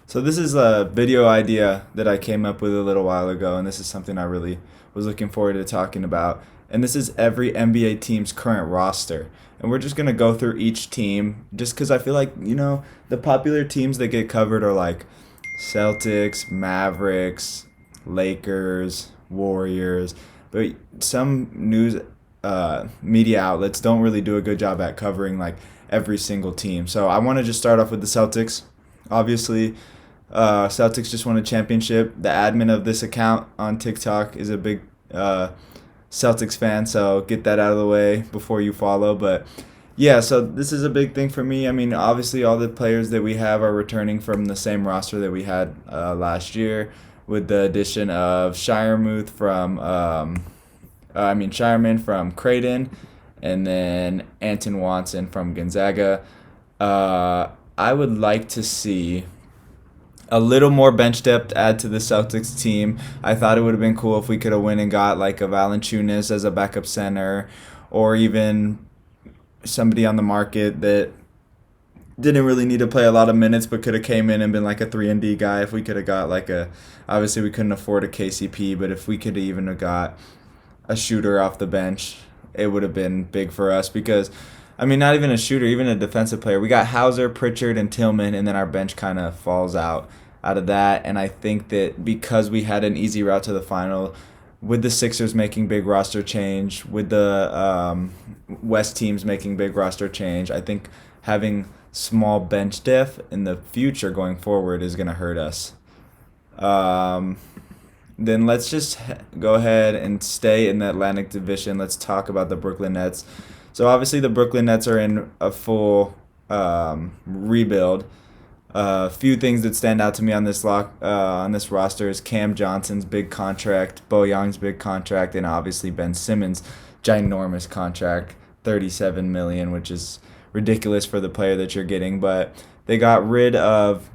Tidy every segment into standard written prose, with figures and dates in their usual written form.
So this is a video idea that I came up with a little while ago, and this is something I really was looking forward to talking about. And this is every NBA team's current roster. And we're just gonna go through each team just because I feel like, the popular teams that get covered are like Celtics, Mavericks, Lakers, Warriors. But some news media outlets don't really do a good job at covering like every single team. So I want to just start off with the Celtics. Obviously, Celtics just won a championship. The admin of this account on TikTok is a big Celtics fan, so get that out of the way before you follow. But yeah, so this is a big thing for me. I mean, obviously, all the players that we have are returning from the same roster that we had last year, with the addition of Shireman from Creighton, and then Anton Watson from Gonzaga. I would like to see a little more bench depth add to the Celtics team. I thought it would have been cool if we could have went and got like a Valanciunas as a backup center, or even somebody on the market that didn't really need to play a lot of minutes but could have came in and been like a 3 and D guy. If we could have got like a, obviously we couldn't afford a KCP, but if we could even have got a shooter off the bench, it would have been big for us because I mean, not even a shooter, even a defensive player. We got Hauser, Pritchard, and Tillman, and then our bench kind of falls out of that. And I think that because we had an easy route to the final, with the Sixers making big roster change, with the West teams making big roster change, I think having small bench depth in the future going forward is going to hurt us. Um, then let's just go ahead and stay in the Atlantic Division. Let's talk about the Brooklyn Nets. So obviously the Brooklyn Nets are in a full rebuild. A few things that stand out to me on this roster is Cam Johnson's big contract, Young's big contract, and obviously Ben Simmons' ginormous contract, 37 million, which is ridiculous for the player that you're getting. But they got rid of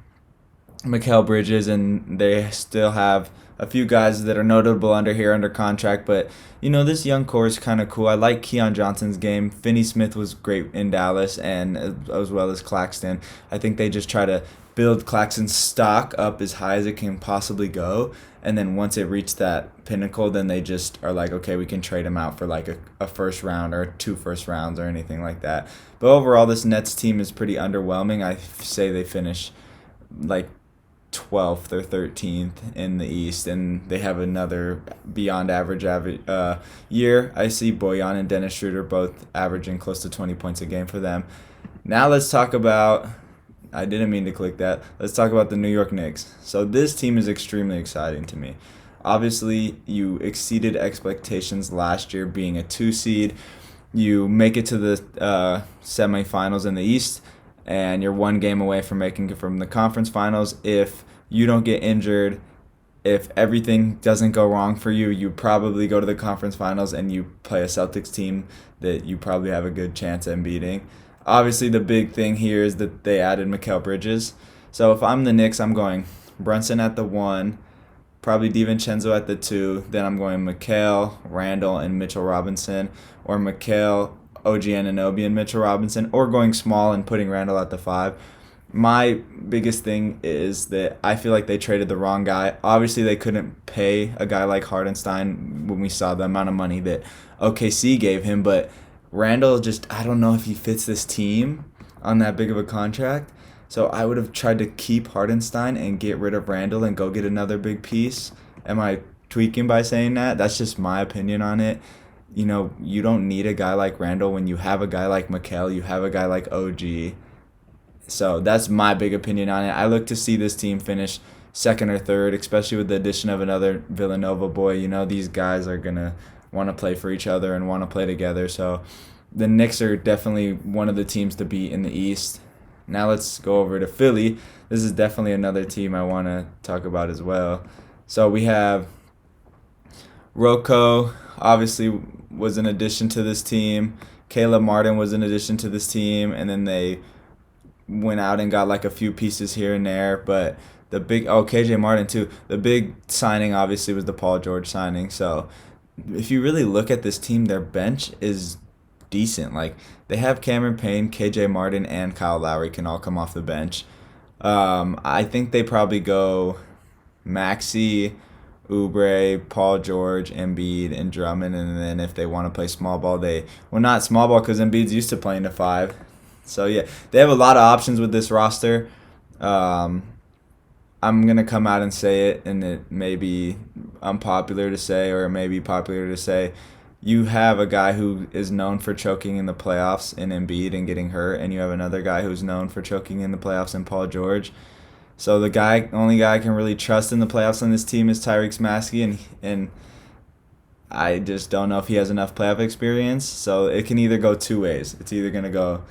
Mikal Bridges, and they still have a few guys that are notable under contract. But this young core is kind of cool. I like Keon Johnson's game. Finney Smith was great in Dallas, and as well as Claxton. I think they just try to build Claxton's stock up as high as it can possibly go, and then once it reached that pinnacle, then they just are like, okay, we can trade him out for like a first round or two first rounds or anything like that. But overall, this Nets team is pretty underwhelming. I say they finish like 12th or 13th in the East, and they have another beyond average year. I see Bojan and Dennis Schroeder both averaging close to 20 points a game for them. Now let's talk about, I didn't mean to click that. Let's talk about the New York Knicks. So this team is extremely exciting to me. Obviously, you exceeded expectations last year being a 2 seed. You make it to the semifinals in the East, and you're one game away from making it from the conference finals. If you don't get injured, if everything doesn't go wrong for you, you probably go to the conference finals and you play a Celtics team that you probably have a good chance at beating. Obviously, the big thing here is that they added Mikal Bridges. So if I'm the Knicks, I'm going Brunson at the 1, probably DiVincenzo at the 2. Then I'm going Mikal, Randall, and Mitchell Robinson, or Mikal, OG Anunoby, and Mitchell Robinson, or going small and putting Randall at the 5. My biggest thing is that I feel like they traded the wrong guy. Obviously, they couldn't pay a guy like Hardenstein when we saw the amount of money that OKC gave him, but Randall just, I don't know if he fits this team on that big of a contract. So I would have tried to keep Hardenstein and get rid of Randall and go get another big piece. Am I tweaking by saying that? That's just my opinion on it. You don't need a guy like Randall when you have a guy like Mikal, you have a guy like OG. So that's my big opinion on it. I look to see this team finish second or third, especially with the addition of another Villanova boy. These guys are going to want to play for each other and want to play together. So the Knicks are definitely one of the teams to beat in the East. Now let's go over to Philly. This is definitely another team I want to talk about as well. So we have Rocco, obviously, was an addition to this team. Caleb Martin was an addition to this team, and then they went out and got like a few pieces here and there. But KJ Martin too. The big signing obviously was the Paul George signing. So if you really look at this team, their bench is decent. Like they have Cameron Payne, KJ Martin, and Kyle Lowry can all come off the bench. I think they probably go Maxi, Oubre, Paul George, Embiid, and Drummond. And then if they want to play small ball, not small ball because Embiid's used to playing the five. So yeah, they have a lot of options with this roster. Um, I'm gonna come out and say it, and it may be unpopular to say, or it may be popular to say. You have a guy who is known for choking in the playoffs in Embiid and getting hurt, and you have another guy who's known for choking in the playoffs in Paul George. So only guy I can really trust in the playoffs on this team is Tyrese Maxey, and I just don't know if he has enough playoff experience. So it can either go two ways. It's either gonna go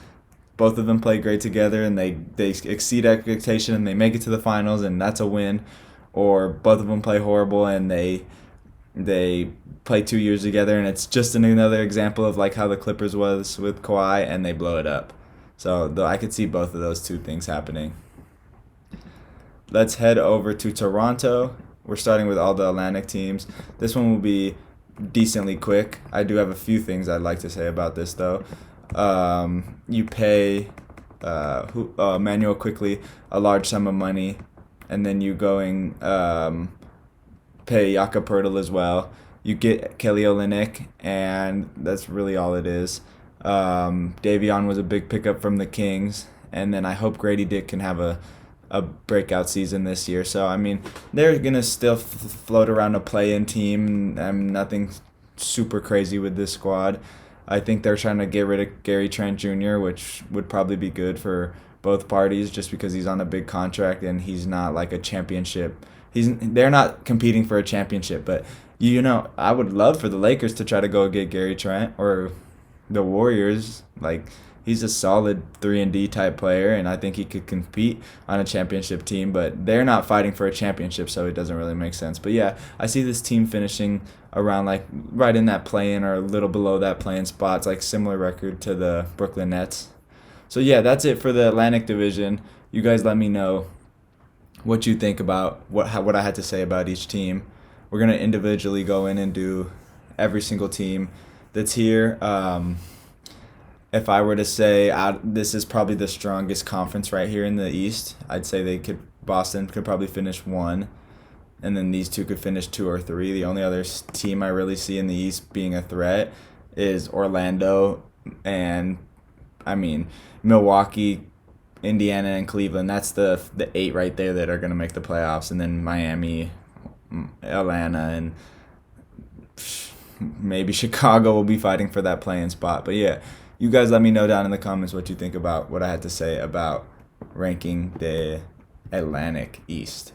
both of them play great together and they exceed expectation and they make it to the finals and that's a win, or both of them play horrible and they play 2 years together and it's just another example of like how the Clippers was with Kawhi and they blow it up. So though I could see both of those two things happening. Let's head over to Toronto. We're starting with all the Atlantic teams. This one will be decently quick. I do have a few things I'd like to say about this though. You pay Manuel Quickly a large sum of money, and then you pay Jakob Poeltl as well. You get Kelly Olynyk, and that's really all it is. Davion was a big pickup from the Kings, and then I hope Grady Dick can have a breakout season this year. So, I mean, they're going to still float around a play-in team. Nothing super crazy with this squad. I think they're trying to get rid of Gary Trent Jr., which would probably be good for both parties just because he's on a big contract and he's not like a championship. They're not competing for a championship, but I would love for the Lakers to try to go get Gary Trent, or the Warriors. Like, he's a solid 3-and-D type player, and I think he could compete on a championship team, but they're not fighting for a championship, so it doesn't really make sense. But yeah, I see this team finishing around like right in that play-in or a little below that play-in spot. It's like similar record to the Brooklyn Nets. So yeah, that's it for the Atlantic Division. You guys let me know what you think about what I had to say about each team. We're going to individually go in and do every single team that's here. If I were to say this is probably the strongest conference right here in the East, I'd say Boston could probably finish 1, and then these two could finish 2 or 3. The only other team I really see in the East being a threat is Orlando, and I mean Milwaukee, Indiana, and Cleveland. That's the 8 right there that are going to make the playoffs, and then Miami, Atlanta, and maybe Chicago will be fighting for that play-in spot. But yeah, you guys let me know down in the comments what you think about what I had to say about ranking the Atlantic East.